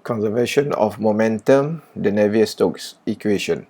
Conservation of momentum, the Navier-Stokes equation.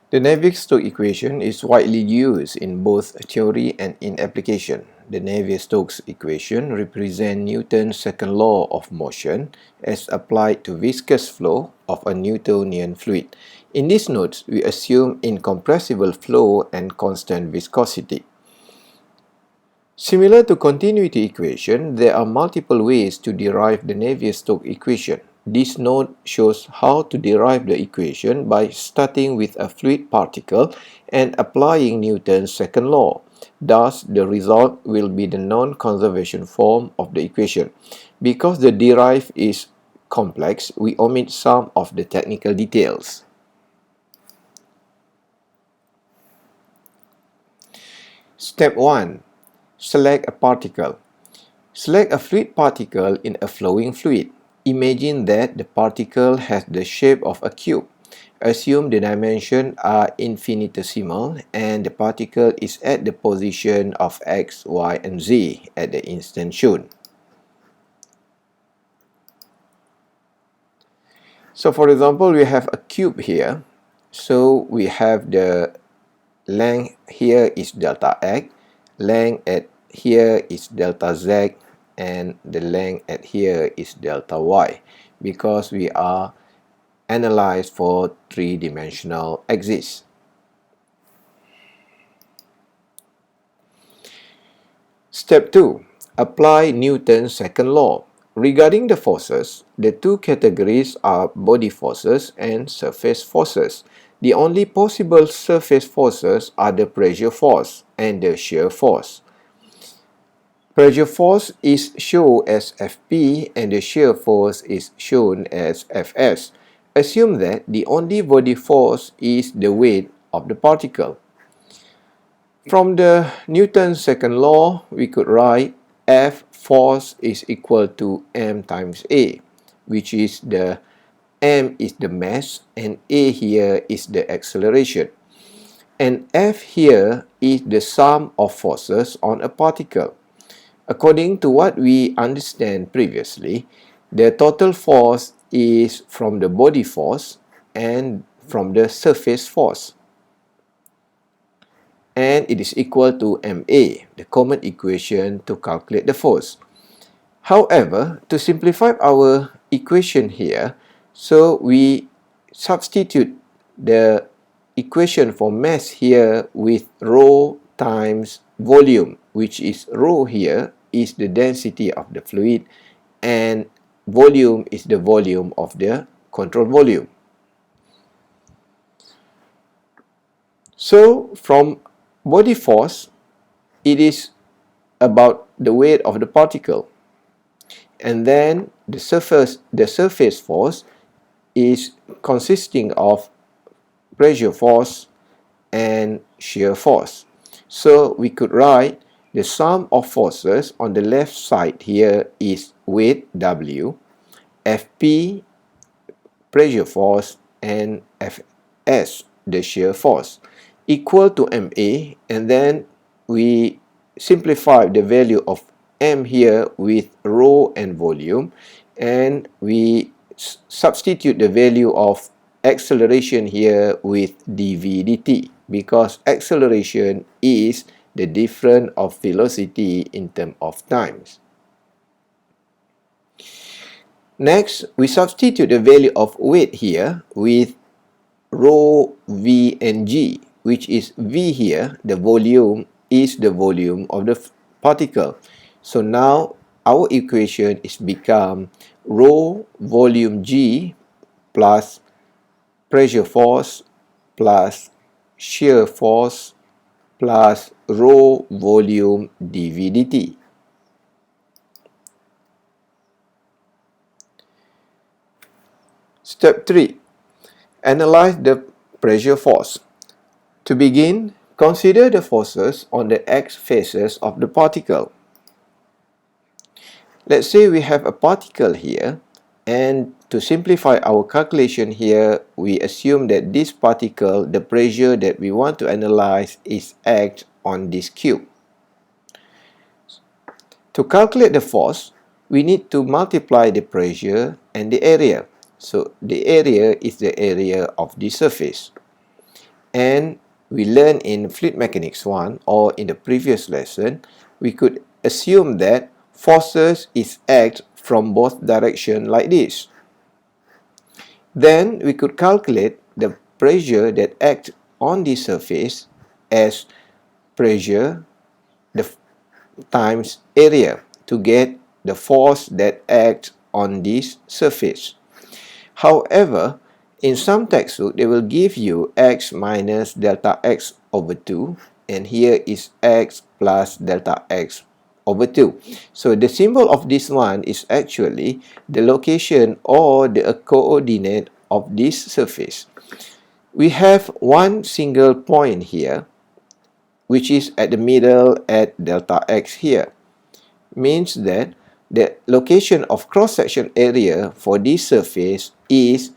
The Navier-Stokes equation is widely used in both theory and in application. The Navier-Stokes equation represents Newton's second law of motion as applied to viscous flow of a Newtonian fluid. In these notes, we assume incompressible flow and constant viscosity. Similar to continuity equation, there are multiple ways to derive the Navier-Stokes equation. This note shows how to derive the equation by starting with a fluid particle and applying Newton's second law. Thus, the result will be the non-conservation form of the equation. Because the derive is complex, we omit some of the technical details. Step 1. Select a particle. Select a fluid particle in a flowing fluid. Imagine that the particle has the shape of a cube. Assume the dimensions are infinitesimal and the particle is at the position of x, y, and z at the instant shown. So for example, we have a cube here. So we have the length here is delta x, length at here is delta z, and the length at here is delta y, because we are analyzed for three-dimensional axis. Step 2. Apply Newton's second law. Regarding the forces, the two categories are body forces and surface forces. The only possible surface forces are the pressure force and the shear force. Pressure force is shown as Fp and the shear force is shown as Fs. Assume that the only body force is the weight of the particle. From the Newton's second law, we could write F force is equal to m times A, which is the m is the mass and A here is the acceleration. And F here is the sum of forces on a particle. According to what we understand previously, the total force is from the body force and from the surface force. And it is equal to MA, the common equation to calculate the force. However, to simplify our equation here, so we substitute the equation for mass here with rho times volume, which is rho here is the density of the fluid and volume is the volume of the control volume. So from body force, it is about the weight of the particle, and then the surface force is consisting of pressure force and shear force. So we could write the sum of forces on the left side here is weight W, Fp pressure force, and Fs the shear force equal to MA, and then we simplify the value of M here with rho and volume, and we substitute the value of acceleration here with dv dt, because acceleration is the difference of velocity in terms of times. Next, we substitute the value of weight here with rho, v, and g, which is v here, the volume, is the volume of the particle. So now our equation is become rho volume g plus pressure force plus shear force plus rho volume dv dt. Step 3. Analyze the pressure force. To begin, consider the forces on the x faces of the particle. Let's say we have a particle here, and to simplify our calculation here, we assume that this particle, the pressure that we want to analyze is X on this cube. To calculate the force, we need to multiply the pressure and the area. So the area is the area of the surface. And we learned in Fluid Mechanics 1 or in the previous lesson, we could assume that forces is act from both directions like this. Then we could calculate the pressure that acts on the surface as pressure times area to get the force that acts on this surface. However, in some textbook, they will give you x minus delta x over 2, and here is x plus delta x over 2. So the symbol of this one is actually the location or the coordinate of this surface. We have one single point here, which is at the middle at delta x here. Means that the location of cross-section area for this surface is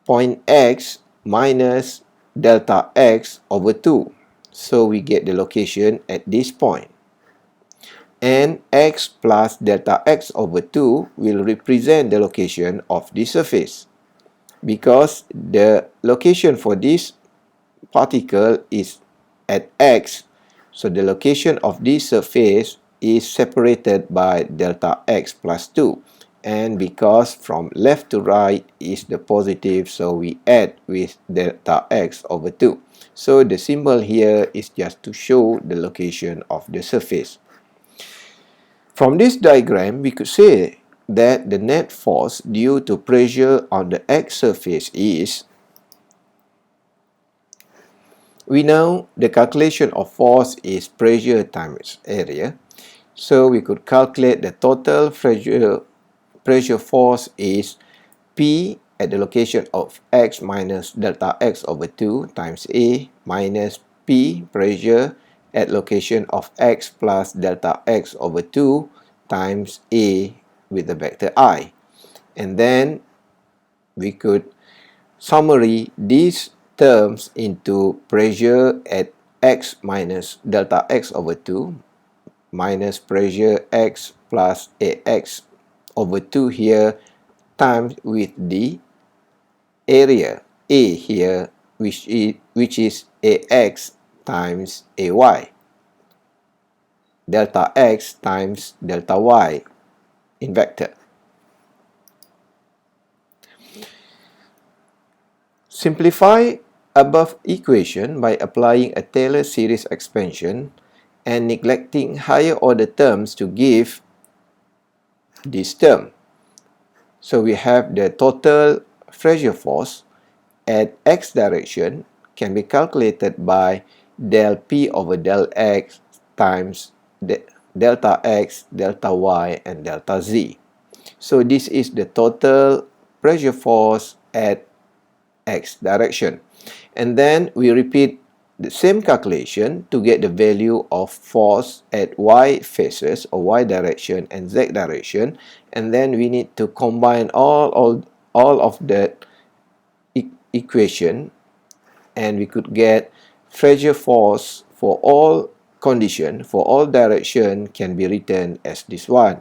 point x minus delta x over 2. So we get the location at this point. And x plus delta x over 2 will represent the location of this surface, because the location for this particle is at x, so the location of this surface is separated by delta x plus 2, and because from left to right is the positive, so we add with delta x over 2. So the symbol here is just to show the location of the surface. From this diagram, we could say that the net force due to pressure on the x surface is, we know the calculation of force is pressure times area. So we could calculate the total pressure force is P at the location of x minus delta x over 2 times A minus P pressure at location of x plus delta x over 2 times A with the vector I. And then we could summary these terms into pressure at x minus delta x over 2 minus pressure x plus ax over 2 here times with the area A here, which is ax times ay, delta x times delta y in vector. Simplify above equation by applying a Taylor series expansion and neglecting higher order terms to give this term. So we have the total pressure force at x direction can be calculated by del P over del x times delta x, delta y, and delta z. So this is the total pressure force at x direction. And then we repeat the same calculation to get the value of force at y faces or y direction and z direction, and then we need to combine all of that equation, and we could get pressure force for all condition, for all direction, can be written as this one.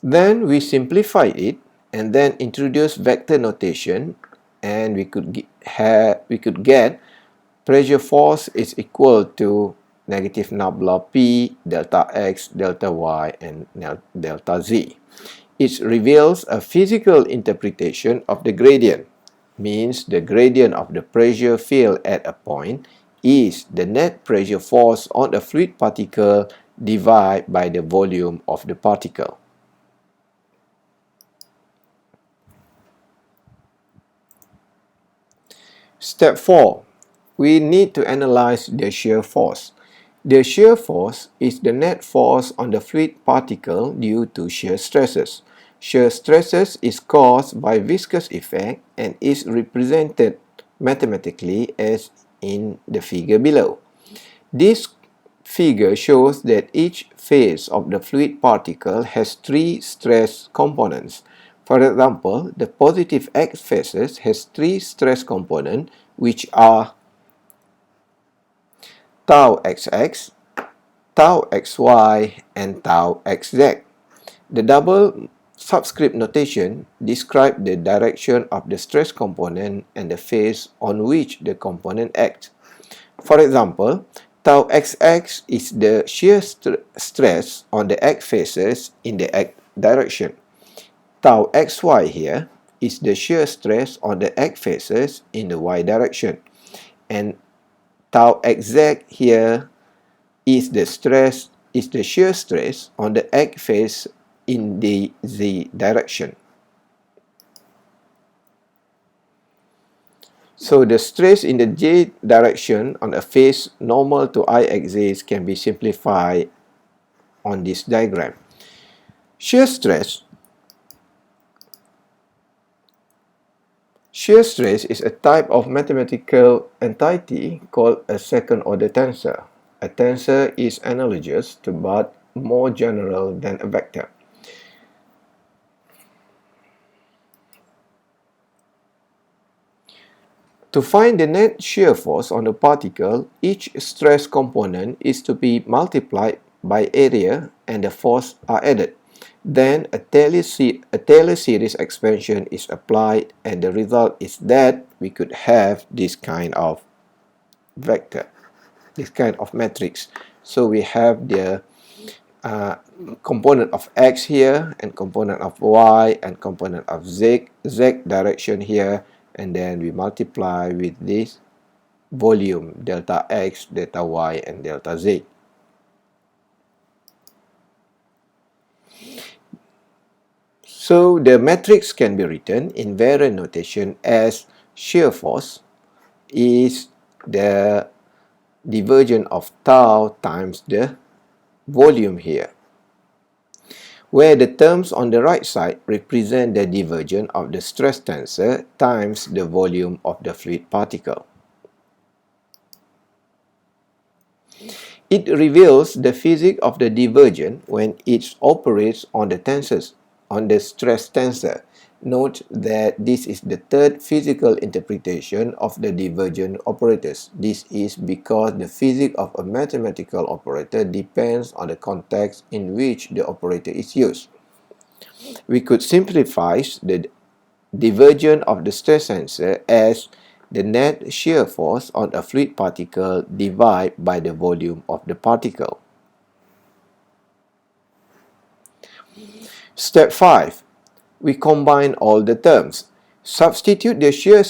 Then we simplify it and then introduce vector notation, and we could get pressure force is equal to negative nabla P, delta x, delta y, and delta z. It reveals a physical interpretation of the gradient. Means the gradient of the pressure field at a point is the net pressure force on a fluid particle divided by the volume of the particle. Step 4. We need to analyze the shear force. The shear force is the net force on the fluid particle due to shear stresses. Shear stresses is caused by viscous effect and is represented mathematically as in the figure below. This figure shows that each phase of the fluid particle has three stress components. For example, the positive x phases has three stress components, which are tau xx, tau xy and tau xz. The double subscript notation describes the direction of the stress component and the phase on which the component acts. For example, tau xx is the shear stress on the x faces in the x direction. Tau xy here is the shear stress on the x faces in the y direction. And tau xz here is the shear stress on the x face in the z direction. So the stress in the j direction on a face normal to I axis can be simplified on this diagram. Shear stress is a type of mathematical entity called a second-order tensor. A tensor is analogous to but more general than a vector. To find the net shear force on the particle, each stress component is to be multiplied by area and the force are added. Then a Taylor series expansion is applied, and the result is that we could have this kind of vector, this kind of matrix. So we have the component of x here, and component of y, and component of z direction here, and then we multiply with this volume delta x, delta y, and delta z. So the matrix can be written in variant notation as shear force is the divergence of tau times the volume here, where the terms on the right side represent the divergence of the stress tensor times the volume of the fluid particle. It reveals the physics of the divergence when it operates on the tensors, on the stress tensor. Note that this is the third physical interpretation of the divergent operators. This is because the physics of a mathematical operator depends on the context in which the operator is used. We could simplify the divergence of the stress tensor as the net shear force on a fluid particle divided by the volume of the particle. Step 5. We combine all the terms. Substitute the shear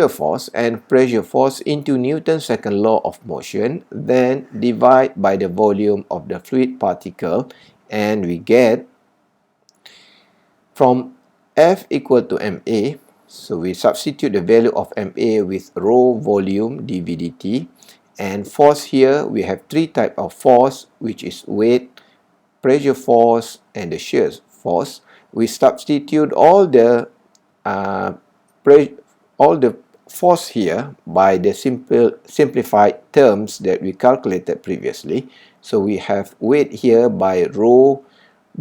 force and pressure force into Newton's second law of motion, then divide by the volume of the fluid particle, and we get from F equal to ma. So we substitute the value of ma with rho volume dv dt, and force here we have three types of force, which is weight, pressure force, and the shear force. We substitute all the force here by the simplified terms that we calculated previously. So we have weight here by rho,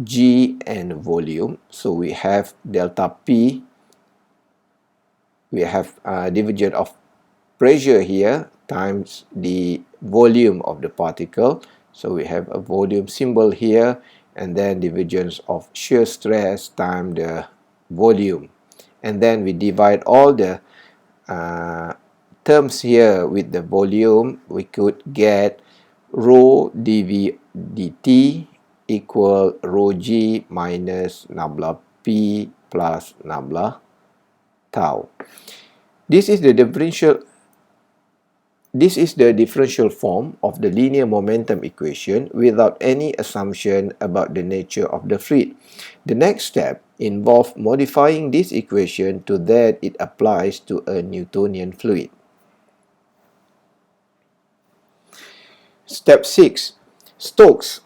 g, and volume. So we have delta p. We have divergence of pressure here times the volume of the particle. So we have a volume symbol here, and then divergence of shear stress times the volume. And then we divide all the terms here with the volume. We could get rho dv dt equal rho g minus nabla p plus nabla tau. This is the differential form of the linear momentum equation without any assumption about the nature of the fluid. The next step involves modifying this equation to that it applies to a Newtonian fluid. Step 6. Stokes,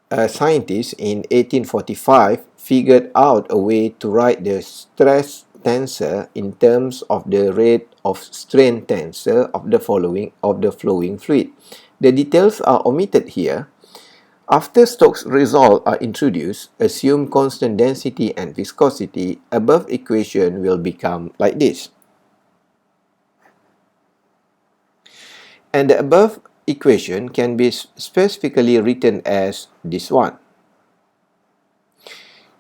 a scientist in 1845, figured out a way to write the stress tensor in terms of the rate of strain tensor of the flowing fluid. The details are omitted here. After Stokes' results are introduced, assume constant density and viscosity. Above equation will become like this. And the above equation can be specifically written as this one.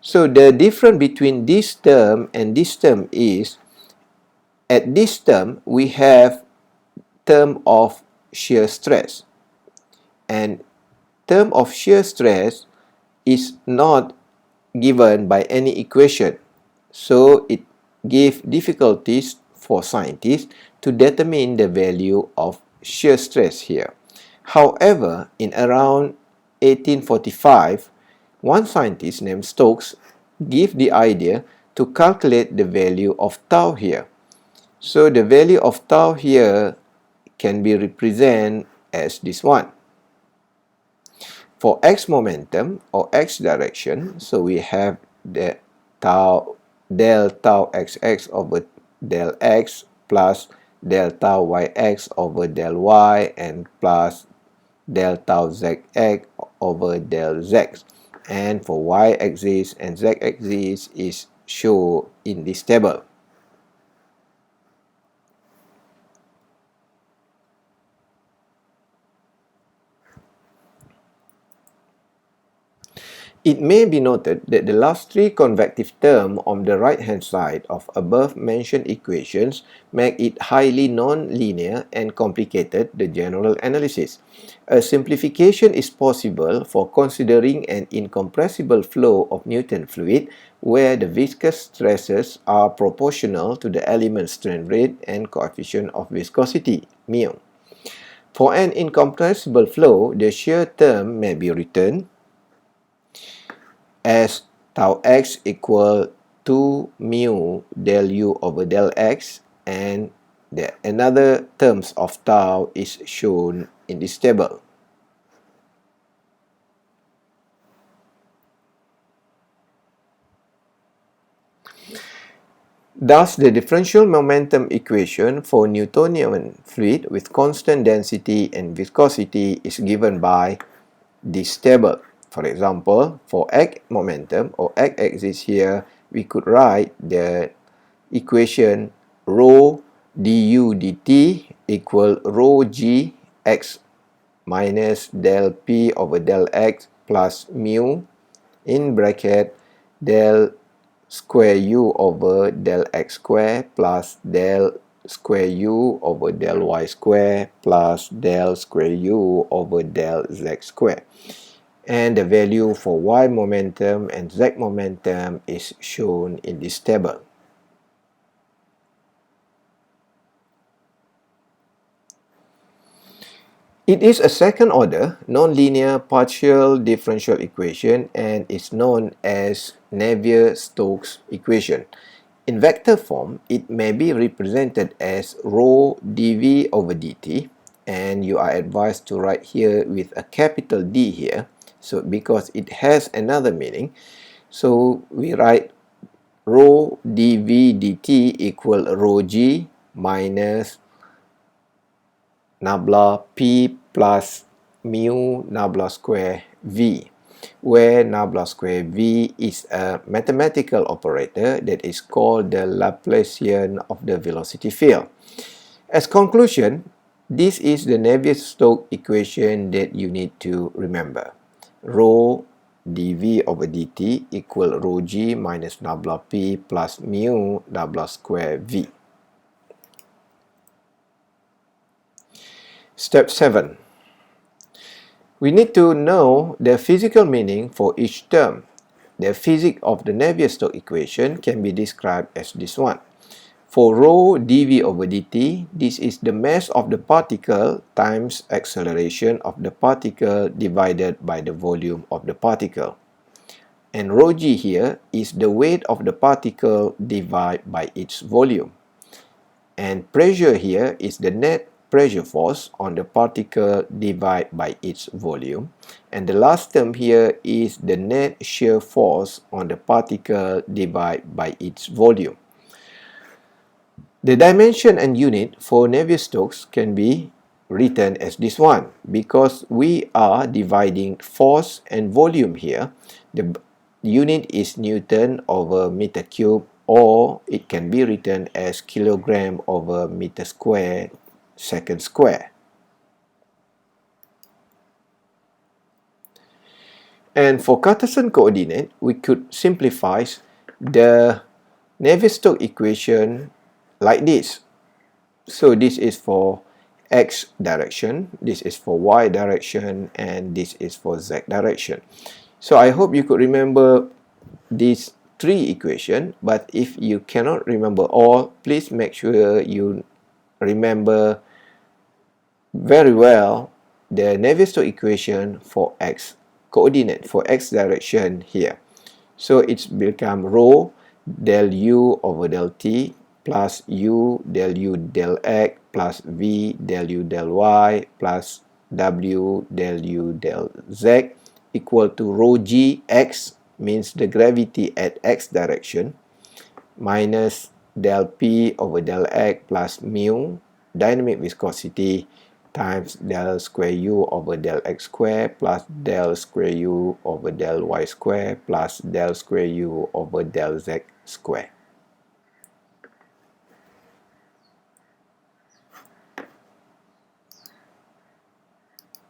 So the difference between this term and this term is, at this term we have term of shear stress, and term of shear stress is not given by any equation, so it gives difficulties for scientists to determine the value of shear stress here. However, in around 1845, one scientist named Stokes gave the idea to calculate the value of tau here. So the value of tau here can be represented as this one. For x momentum or x direction, so we have the del tau xx over del x plus del tau yx over del y and plus del tau zx over del z. And for y-axis and z-axis is shown in this table. It may be noted that the last three convective terms on the right-hand side of above-mentioned equations make it highly non-linear and complicated the general analysis. A simplification is possible for considering an incompressible flow of Newton fluid where the viscous stresses are proportional to the element strain rate and coefficient of viscosity, mu. For an incompressible flow, the shear term may be written as tau x equal 2 mu del u over del x, and the another terms of tau is shown in this table. Thus, the differential momentum equation for Newtonian fluid with constant density and viscosity is given by this table. For example, for x momentum or x-axis here, we could write the equation rho du dt equal rho g x minus del p over del x plus mu in bracket del square u over del x square plus del square u over del y square plus del square u over del z square. And the value for y momentum and z momentum is shown in this table. It is a second-order, nonlinear partial differential equation and is known as Navier-Stokes equation. In vector form, it may be represented as rho dv over dt, and you are advised to write here with a capital D here, so because it has another meaning. So we write rho dv dt equal rho g minus nabla p plus mu nabla square v, where nabla square v is a mathematical operator that is called the Laplacian of the velocity field. As conclusion, this is the Navier-Stokes equation that you need to remember. Rho dv over dt equal rho g minus nabla p plus mu nabla square v. Step 7. We need to know the physical meaning for each term. The physics of the Navier-Stokes equation can be described as this one. For rho dv over dt, this is the mass of the particle times acceleration of the particle divided by the volume of the particle. And rho g here is the weight of the particle divided by its volume. And pressure here is the net pressure force on the particle divided by its volume. And the last term here is the net shear force on the particle divided by its volume. The dimension and unit for Navier-Stokes can be written as this one. Because we are dividing force and volume here, the unit is Newton over meter cube, or it can be written as kilogram over meter square second square. And for Cartesan coordinate, we could simplify the Navier-Stokes equation like this. So this is for x direction, this is for y direction, and this is for z direction. So I hope you could remember these three equations, but if you cannot remember all, please make sure you remember very well the Navier-Stokes equation for x coordinate, for x direction here. So it's become rho del u over del t plus u del u del x plus v del u del y plus w del u del z equal to rho g x, means the gravity at x direction, minus del p over del x plus mu dynamic viscosity times del square u over del x square plus del square u over del y square plus del square u over del z square.